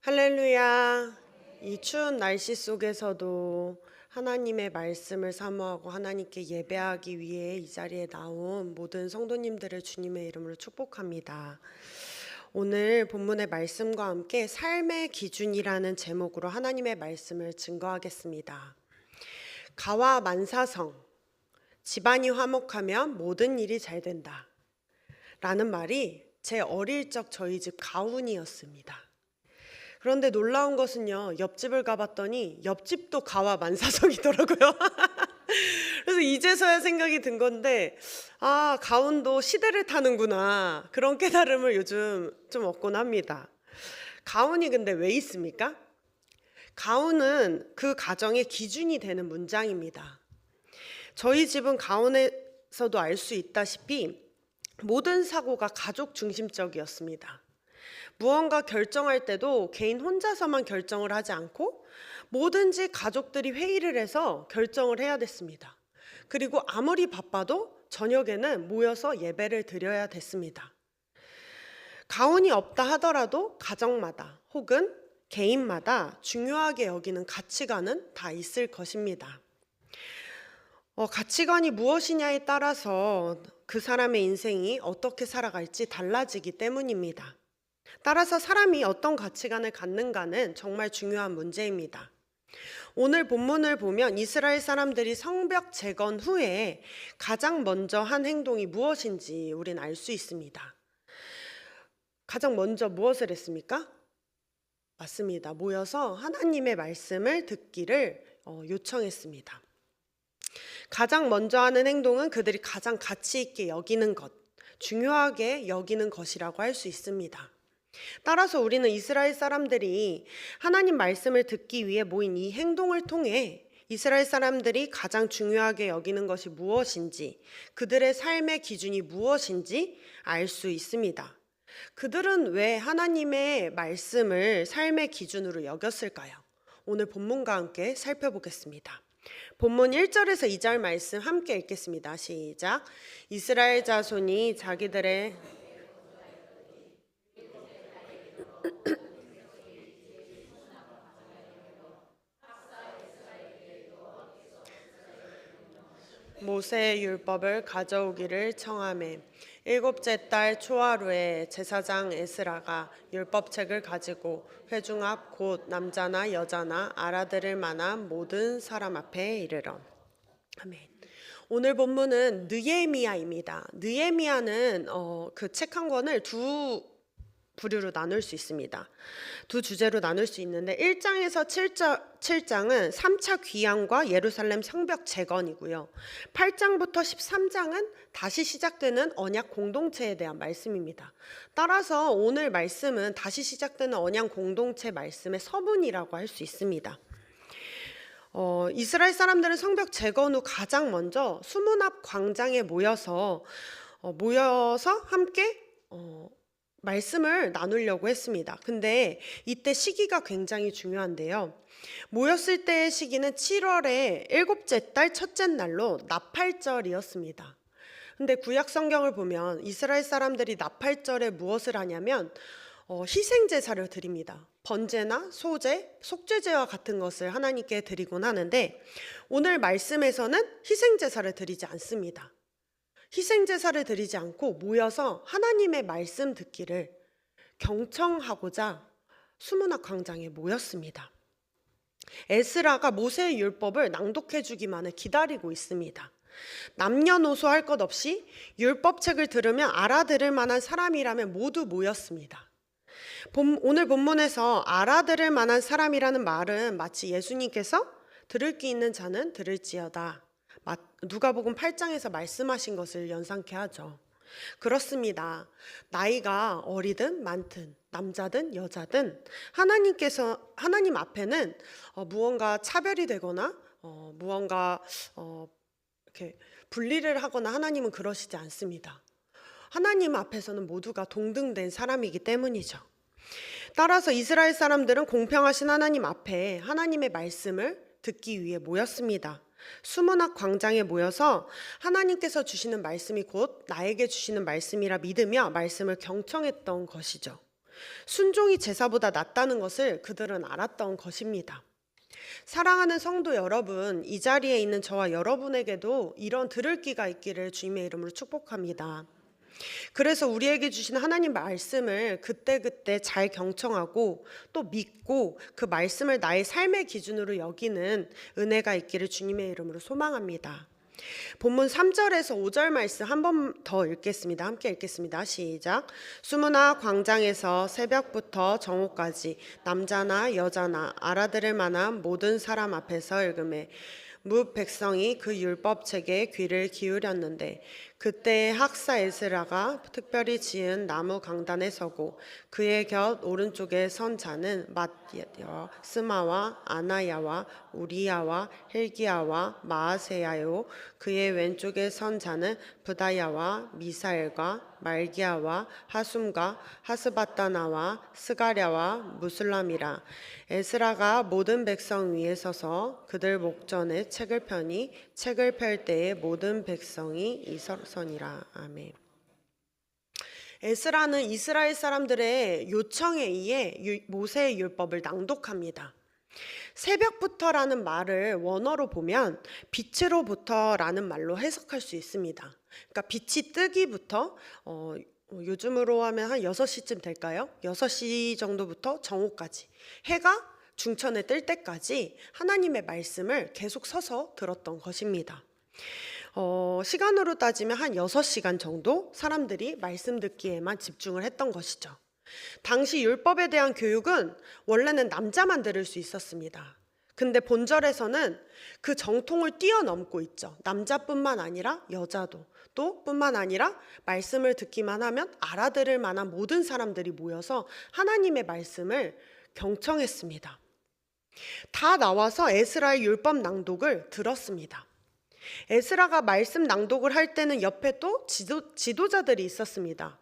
할렐루야. 이 추운 날씨 속에서도 하나님의 말씀을 사모하고 하나님께 예배하기 위해 이 자리에 나온 모든 성도님들을 주님의 이름으로 축복합니다. 오늘 본문의 말씀과 함께 삶의 기준이라는 제목으로 하나님의 말씀을 증거하겠습니다. 가와 만사성, 집안이 화목하면 모든 일이 잘 된다 라는 말이 제 어릴 적 저희 집 가훈이었습니다. 그런데 놀라운 것은요, 옆집을 가봤더니 옆집도 가와 만사성이더라고요. 그래서 이제서야 생각이 든 건데, 가훈도 시대를 타는구나, 그런 깨달음을 요즘 좀 얻곤 합니다. 가훈이 근데 왜 있습니까? 가훈은 그 가정의 기준이 되는 문장입니다. 저희 집은 가훈에서도 알 수 있다시피 모든 사고가 가족 중심적이었습니다. 무언가 결정할 때도 개인 혼자서만 결정을 하지 않고 뭐든지 가족들이 회의를 해서 결정을 해야 됐습니다. 그리고 아무리 바빠도 저녁에는 모여서 예배를 드려야 됐습니다. 가훈이 없다 하더라도 가정마다 혹은 개인마다 중요하게 여기는 가치관은 다 있을 것입니다. 가치관이 무엇이냐에 따라서 그 사람의 인생이 어떻게 살아갈지 달라지기 때문입니다. 따라서 사람이 어떤 가치관을 갖는가는 정말 중요한 문제입니다. 오늘 본문을 보면 이스라엘 사람들이 성벽 재건 후에 가장 먼저 한 행동이 무엇인지 우린 알 수 있습니다. 가장 먼저 무엇을 했습니까? 맞습니다. 모여서 하나님의 말씀을 듣기를 요청했습니다. 가장 먼저 하는 행동은 그들이 가장 가치 있게 여기는 것, 중요하게 여기는 것이라고 할 수 있습니다. 따라서 우리는 이스라엘 사람들이 하나님 말씀을 듣기 위해 모인 이 행동을 통해 이스라엘 사람들이 가장 중요하게 여기는 것이 무엇인지, 그들의 삶의 기준이 무엇인지 알 수 있습니다. 그들은 왜 하나님의 말씀을 삶의 기준으로 여겼을까요? 오늘 본문과 함께 살펴보겠습니다. 본문 1절에서 2절 말씀 함께 읽겠습니다. 시작. 이스라엘 자손이 자기들의 모세의 율법을 가져오기를 청하매 일곱째 달 초하루에 제사장 에스라가 율법책을 가지고 회중 앞 곧 남자나 여자나 알아들을 만한 모든 사람 앞에 이르러. 아멘. 오늘 본문은 느헤미야입니다. 느헤미야는 그 책 한 권을 두 부류로 나눌 수 있습니다. 두 주제로 나눌 수 있는데 1장에서 7장은 3차 귀환과 예루살렘 성벽 재건이고요. 8장부터 13장은 다시 시작되는 언약 공동체에 대한 말씀입니다. 따라서 오늘 말씀은 다시 시작되는 언약 공동체 말씀의 서문이라고 할 수 있습니다. 이스라엘 사람들은 성벽 재건 후 가장 먼저 수문 앞 광장에 모여서 함께 말씀을 나누려고 했습니다. 근데 이때 시기가 굉장히 중요한데요. 모였을 때의 시기는 7월의 일곱째 달 첫째 날로 나팔절이었습니다. 근데 구약 성경을 보면 이스라엘 사람들이 나팔절에 무엇을 하냐면 희생 제사를 드립니다. 번제나 소제, 속죄제와 같은 것을 하나님께 드리곤 하는데 오늘 말씀에서는 희생 제사를 드리지 않습니다. 희생제사를 드리지 않고 모여서 하나님의 말씀 듣기를 경청하고자 수문학 광장에 모였습니다. 에스라가 모세의 율법을 낭독해 주기만을 기다리고 있습니다. 남녀노소 할 것 없이 율법책을 들으면 알아들을 만한 사람이라면 모두 모였습니다. 오늘 본문에서 알아들을 만한 사람이라는 말은 마치 예수님께서 들을 귀 있는 자는 들을지어다, 누가복음 8장에서 말씀하신 것을 연상케 하죠. 그렇습니다. 나이가 어리든 많든 남자든 여자든 하나님 앞에는 무언가 차별이 되거나 무언가 이렇게 분리를 하거나 하나님은 그러시지 않습니다. 하나님 앞에서는 모두가 동등된 사람이기 때문이죠. 따라서 이스라엘 사람들은 공평하신 하나님 앞에 하나님의 말씀을 듣기 위해 모였습니다. 수문학 광장에 모여서 하나님께서 주시는 말씀이 곧 나에게 주시는 말씀이라 믿으며 말씀을 경청했던 것이죠. 순종이 제사보다 낫다는 것을 그들은 알았던 것입니다. 사랑하는 성도 여러분, 이 자리에 있는 저와 여러분에게도 이런 들을 귀가 있기를 주님의 이름으로 축복합니다. 그래서 우리에게 주신 하나님 말씀을 그때그때 잘 경청하고 또 믿고 그 말씀을 나의 삶의 기준으로 여기는 은혜가 있기를 주님의 이름으로 소망합니다. 본문 3절에서 5절 말씀 한 번 더 읽겠습니다. 함께 읽겠습니다. 시작. 수문화 광장에서 새벽부터 정오까지 남자나 여자나 알아들을 만한 모든 사람 앞에서 읽음에 뭇 백성이 그 율법책에 귀를 기울였는데 그때 학사 에스라가 특별히 지은 나무 강단에 서고 그의 곁 오른쪽에 선 자는 맏야와 스마와 아나야와 우리야와 힐기야와 마아세야요 그의 왼쪽에 선 자는 부다야와 미사엘과 말기야와 하숨과 하스바다나와 스가랴와 무슬람이라. 에스라가 모든 백성 위에 서서 그들 목전에 책을 펴니 책을 펼 때에 모든 백성이 일어서니라. 아멘. 에스라는 이스라엘 사람들의 요청에 의해 모세의 율법을 낭독합니다. 새벽부터라는 말을 원어로 보면 빛으로부터라는 말로 해석할 수 있습니다. 그러니까 빛이 뜨기부터 요즘으로 하면 한 6시쯤 될까요? 6시 정도부터 정오까지 해가 중천에 뜰 때까지 하나님의 말씀을 계속 서서 들었던 것입니다. 시간으로 따지면 한 6시간 정도 사람들이 말씀 듣기에만 집중을 했던 것이죠. 당시 율법에 대한 교육은 원래는 남자만 들을 수 있었습니다. 근데 본절에서는 그 정통을 뛰어넘고 있죠. 남자뿐만 아니라 여자도 또 뿐만 아니라 말씀을 듣기만 하면 알아들을 만한 모든 사람들이 모여서 하나님의 말씀을 경청했습니다. 다 나와서 에스라의 율법 낭독을 들었습니다. 에스라가 말씀 낭독을 할 때는 옆에 또 지도자들이 있었습니다.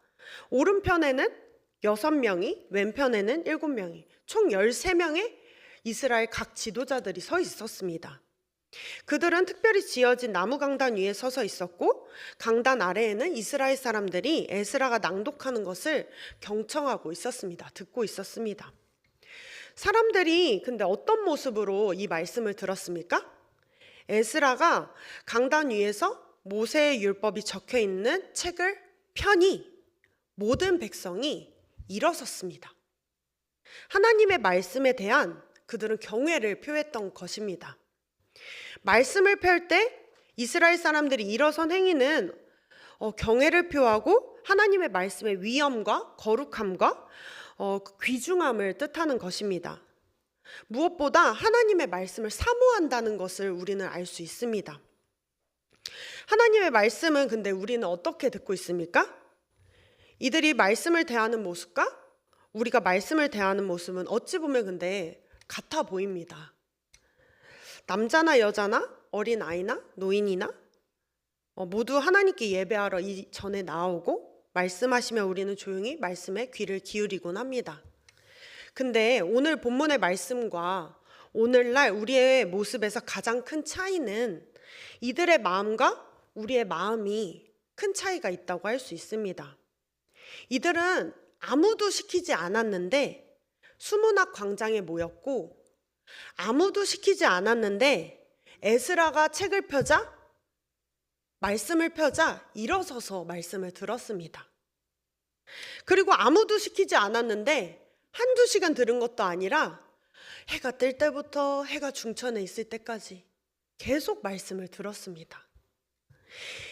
오른편에는 6명이, 왼편에는 7명이, 총 13명의 이스라엘 각 지도자들이 서 있었습니다. 그들은 특별히 지어진 나무 강단 위에 서서 있었고 강단 아래에는 이스라엘 사람들이 에스라가 낭독하는 것을 경청하고 있었습니다. 듣고 있었습니다. 사람들이 근데 어떤 모습으로 이 말씀을 들었습니까? 에스라가 강단 위에서 모세의 율법이 적혀 있는 책을 펴니 모든 백성이 일어섰습니다. 하나님의 말씀에 대한 그들은 경외를 표했던 것입니다. 말씀을 펼 때 이스라엘 사람들이 일어선 행위는 경외를 표하고 하나님의 말씀의 위엄과 거룩함과 귀중함을 뜻하는 것입니다. 무엇보다 하나님의 말씀을 사모한다는 것을 우리는 알 수 있습니다. 하나님의 말씀은 근데 우리는 어떻게 듣고 있습니까? 이들이 말씀을 대하는 모습과 우리가 말씀을 대하는 모습은 어찌 보면 근데 같아 보입니다. 남자나 여자나 어린아이나 노인이나 모두 하나님께 예배하러 이 전에 나오고 말씀하시면 우리는 조용히 말씀에 귀를 기울이곤 합니다. 근데 오늘 본문의 말씀과 오늘날 우리의 모습에서 가장 큰 차이는 이들의 마음과 우리의 마음이 큰 차이가 있다고 할 수 있습니다. 이들은 아무도 시키지 않았는데 수문학 광장에 모였고 아무도 시키지 않았는데 에스라가 책을 펴자 말씀을 펴자 일어서서 말씀을 들었습니다. 그리고 아무도 시키지 않았는데 한두 시간 들은 것도 아니라 해가 뜰 때부터 해가 중천에 있을 때까지 계속 말씀을 들었습니다.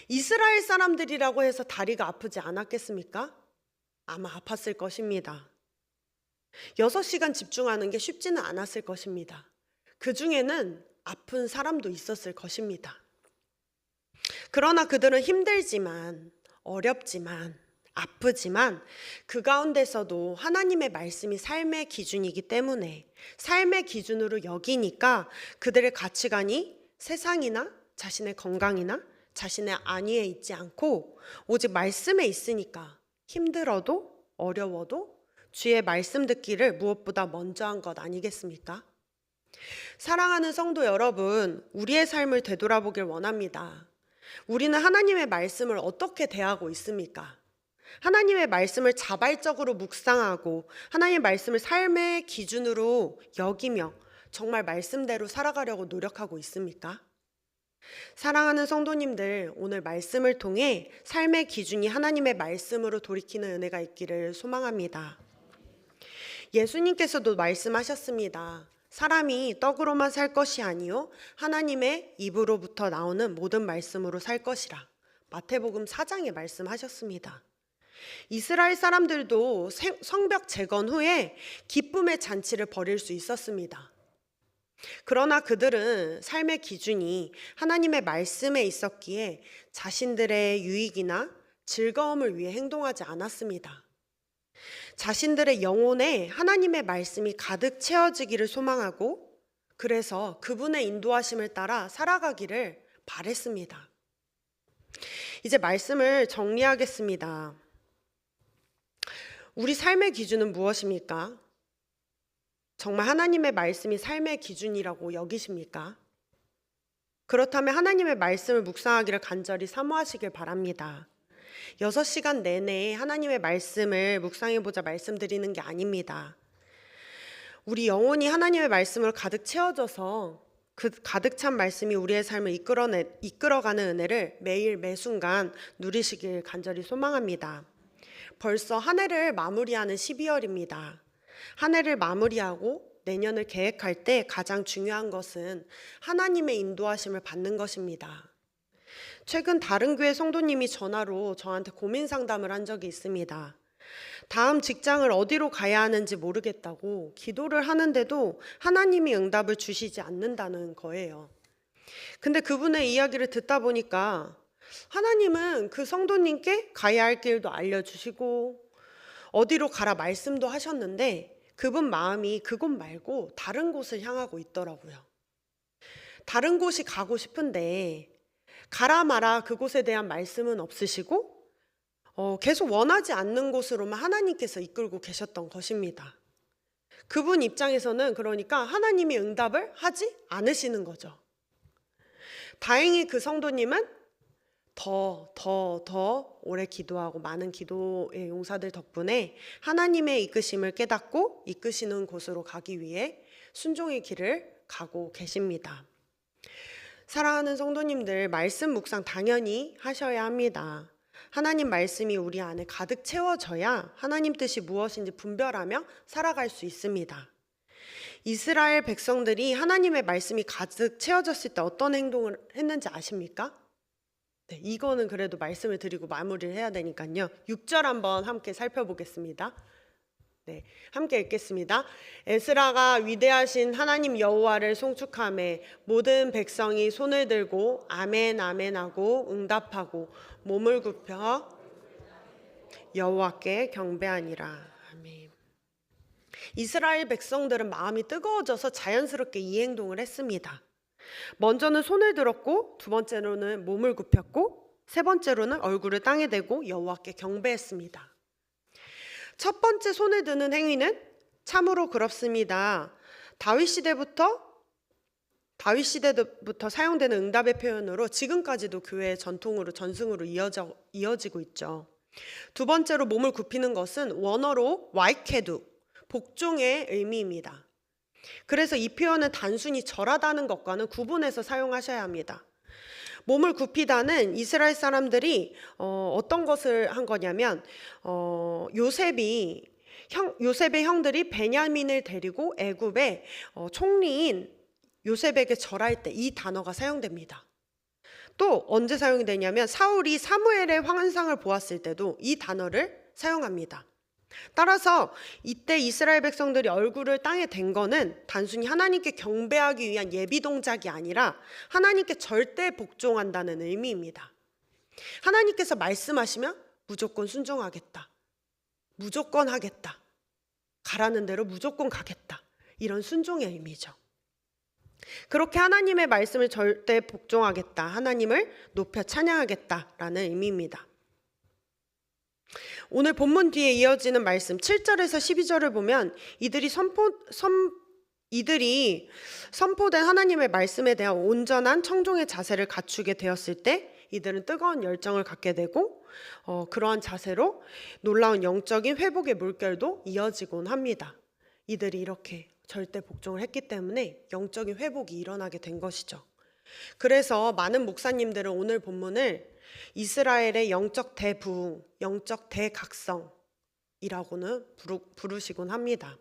이스라엘 사람들이라고 해서 다리가 아프지 않았겠습니까? 아마 아팠을 것입니다. 6시간 집중하는 게 쉽지는 않았을 것입니다. 그 중에는 아픈 사람도 있었을 것입니다. 그러나 그들은 힘들지만 어렵지만 아프지만 그 가운데서도 하나님의 말씀이 삶의 기준이기 때문에 삶의 기준으로 여기니까 그들의 가치관이 세상이나 자신의 건강이나 자신의 안위에 있지 않고 오직 말씀에 있으니까 힘들어도 어려워도 주의 말씀 듣기를 무엇보다 먼저 한 것 아니겠습니까? 사랑하는 성도 여러분, 우리의 삶을 되돌아보길 원합니다. 우리는 하나님의 말씀을 어떻게 대하고 있습니까? 하나님의 말씀을 자발적으로 묵상하고 하나님의 말씀을 삶의 기준으로 여기며 정말 말씀대로 살아가려고 노력하고 있습니까? 사랑하는 성도님들, 오늘 말씀을 통해 삶의 기준이 하나님의 말씀으로 돌이키는 은혜가 있기를 소망합니다. 예수님께서도 말씀하셨습니다. 사람이 떡으로만 살 것이 아니요 하나님의 입으로부터 나오는 모든 말씀으로 살 것이라. 마태복음 4장에 말씀하셨습니다. 이스라엘 사람들도 성벽 재건 후에 기쁨의 잔치를 벌일 수 있었습니다. 그러나 그들은 삶의 기준이 하나님의 말씀에 있었기에 자신들의 유익이나 즐거움을 위해 행동하지 않았습니다. 자신들의 영혼에 하나님의 말씀이 가득 채워지기를 소망하고 그래서 그분의 인도하심을 따라 살아가기를 바랬습니다. 이제 말씀을 정리하겠습니다. 우리 삶의 기준은 무엇입니까? 정말 하나님의 말씀이 삶의 기준이라고 여기십니까? 그렇다면 하나님의 말씀을 묵상하기를 간절히 사모하시길 바랍니다. 6시간 내내 하나님의 말씀을 묵상해보자 말씀드리는 게 아닙니다. 우리 영혼이 하나님의 말씀으로 가득 채워져서 그 가득 찬 말씀이 우리의 삶을 이끌어가는 은혜를 매일 매순간 누리시길 간절히 소망합니다. 벌써 한 해를 마무리하는 12월입니다. 한 해를 마무리하고 내년을 계획할 때 가장 중요한 것은 하나님의 인도하심을 받는 것입니다. 최근 다른 교회 성도님이 전화로 저한테 고민 상담을 한 적이 있습니다. 다음 직장을 어디로 가야 하는지 모르겠다고 기도를 하는데도 하나님이 응답을 주시지 않는다는 거예요. 근데 그분의 이야기를 듣다 보니까 하나님은 그 성도님께 가야 할 길도 알려주시고 어디로 가라 말씀도 하셨는데 그분 마음이 그곳 말고 다른 곳을 향하고 있더라고요. 다른 곳이 가고 싶은데 가라 마라 그곳에 대한 말씀은 없으시고 계속 원하지 않는 곳으로만 하나님께서 이끌고 계셨던 것입니다. 그분 입장에서는 그러니까 하나님이 응답을 하지 않으시는 거죠. 다행히 그 성도님은 더 오래 기도하고 많은 기도의 용사들 덕분에 하나님의 이끄심을 깨닫고 이끄시는 곳으로 가기 위해 순종의 길을 가고 계십니다. 사랑하는 성도님들, 말씀 묵상 당연히 하셔야 합니다. 하나님 말씀이 우리 안에 가득 채워져야 하나님 뜻이 무엇인지 분별하며 살아갈 수 있습니다. 이스라엘 백성들이 하나님의 말씀이 가득 채워졌을 때 어떤 행동을 했는지 아십니까? 네, 이거는 그래도 말씀을 드리고 마무리를 해야 되니까요. 6절 한번 함께 살펴보겠습니다. 네, 함께 읽겠습니다. 에스라가 위대하신 하나님 여호와를 송축하매 모든 백성이 손을 들고 아멘 아멘 하고 응답하고 몸을 굽혀 여호와께 경배하니라. 아멘. 이스라엘 백성들은 마음이 뜨거워져서 자연스럽게 이 행동을 했습니다. 먼저는 손을 들었고 두 번째로는 몸을 굽혔고 세 번째로는 얼굴을 땅에 대고 여호와께 경배했습니다. 첫 번째 손을 드는 행위는 참으로 그렇습니다. 다윗 시대부터 사용되는 응답의 표현으로 지금까지도 교회의 전승으로 이어지고 있죠. 두 번째로 몸을 굽히는 것은 원어로 와이케두, 복종의 의미입니다. 그래서 이 표현은 단순히 절하다는 것과는 구분해서 사용하셔야 합니다. 몸을 굽히다는 이스라엘 사람들이 어떤 것을 한 거냐면 요셉의 형들이 베냐민을 데리고 애굽의 총리인 요셉에게 절할 때 이 단어가 사용됩니다. 또 언제 사용이 되냐면 사울이 사무엘의 환상을 보았을 때도 이 단어를 사용합니다. 따라서 이때 이스라엘 백성들이 얼굴을 땅에 댄 거는 단순히 하나님께 경배하기 위한 예비 동작이 아니라 하나님께 절대 복종한다는 의미입니다. 하나님께서 말씀하시면 무조건 순종하겠다. 무조건 하겠다. 가라는 대로 무조건 가겠다. 이런 순종의 의미죠. 그렇게 하나님의 말씀을 절대 복종하겠다. 하나님을 높여 찬양하겠다라는 의미입니다. 오늘 본문 뒤에 이어지는 말씀 7절에서 12절을 보면 이들이 선포된 하나님의 말씀에 대한 온전한 청종의 자세를 갖추게 되었을 때 이들은 뜨거운 열정을 갖게 되고 그러한 자세로 놀라운 영적인 회복의 물결도 이어지곤 합니다. 이들이 이렇게 절대 복종을 했기 때문에 영적인 회복이 일어나게 된 것이죠. 그래서 많은 목사님들은 오늘 본문을 이스라엘의 영적 대부흥, 영적 대각성이라고는 부르시곤 합니다.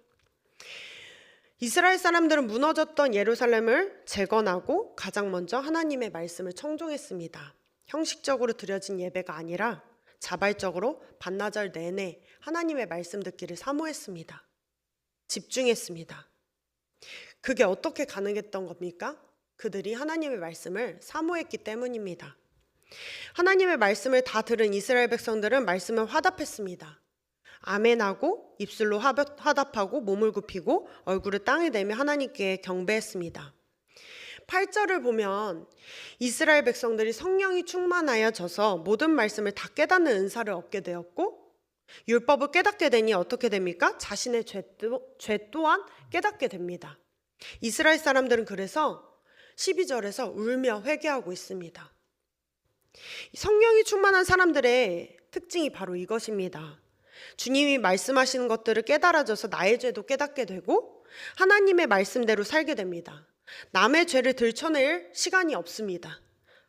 이스라엘 사람들은 무너졌던 예루살렘을 재건하고 가장 먼저 하나님의 말씀을 청종했습니다. 형식적으로 드려진 예배가 아니라 자발적으로 반나절 내내 하나님의 말씀 듣기를 사모했습니다. 집중했습니다. 그게 어떻게 가능했던 겁니까? 그들이 하나님의 말씀을 사모했기 때문입니다. 하나님의 말씀을 다 들은 이스라엘 백성들은 말씀을 화답했습니다. 아멘하고 입술로 화답하고 몸을 굽히고 얼굴을 땅에 대며 하나님께 경배했습니다. 8절을 보면 이스라엘 백성들이 성령이 충만하여져서 모든 말씀을 다 깨닫는 은사를 얻게 되었고 율법을 깨닫게 되니 어떻게 됩니까? 자신의 죄 또한 깨닫게 됩니다. 이스라엘 사람들은 그래서 12절에서 울며 회개하고 있습니다. 성령이 충만한 사람들의 특징이 바로 이것입니다. 주님이 말씀하시는 것들을 깨달아져서 나의 죄도 깨닫게 되고 하나님의 말씀대로 살게 됩니다. 남의 죄를 들춰낼 시간이 없습니다.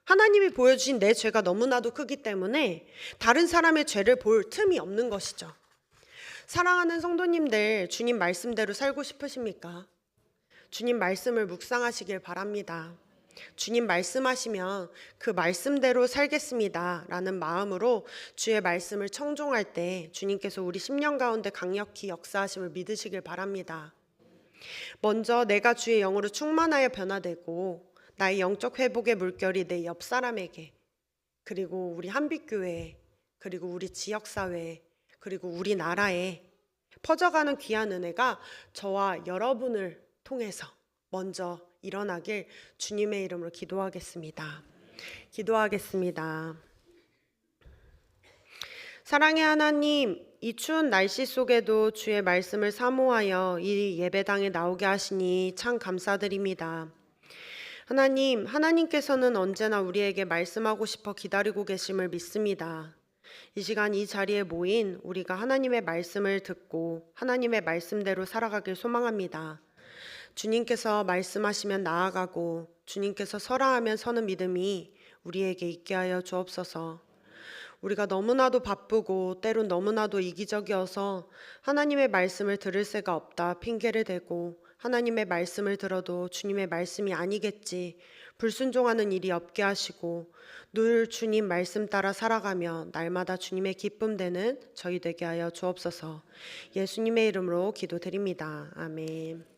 하나님이 보여주신 내 죄가 너무나도 크기 때문에 다른 사람의 죄를 볼 틈이 없는 것이죠. 사랑하는 성도님들, 주님 말씀대로 살고 싶으십니까? 주님 말씀을 묵상하시길 바랍니다. 주님 말씀하시면 그 말씀대로 살겠습니다 라는 마음으로 주의 말씀을 청종할 때 주님께서 우리 심령 가운데 강력히 역사하심을 믿으시길 바랍니다. 먼저 내가 주의 영으로 충만하여 변화되고 나의 영적 회복의 물결이 내 옆 사람에게, 그리고 우리 한빛교회에, 그리고 우리 지역사회에, 그리고 우리나라에 퍼져가는 귀한 은혜가 저와 여러분을 통해서 먼저 일어나길 주님의 이름으로 기도하겠습니다. 기도하겠습니다. 사랑의 하나님, 이 추운 날씨 속에도 주의 말씀을 사모하여 이 예배당에 나오게 하시니 참 감사드립니다. 하나님, 하나님께서는 언제나 우리에게 말씀하고 싶어 기다리고 계심을 믿습니다. 이 시간 이 자리에 모인 우리가 하나님의 말씀을 듣고 하나님의 말씀대로 살아가길 소망합니다. 주님께서 말씀하시면 나아가고 주님께서 서라 하면 서는 믿음이 우리에게 있게 하여 주옵소서. 우리가 너무나도 바쁘고 때론 너무나도 이기적이어서 하나님의 말씀을 들을 새가 없다 핑계를 대고 하나님의 말씀을 들어도 주님의 말씀이 아니겠지 불순종하는 일이 없게 하시고 늘 주님 말씀 따라 살아가며 날마다 주님의 기쁨 되는 저희 되게 하여 주옵소서. 예수님의 이름으로 기도드립니다. 아멘.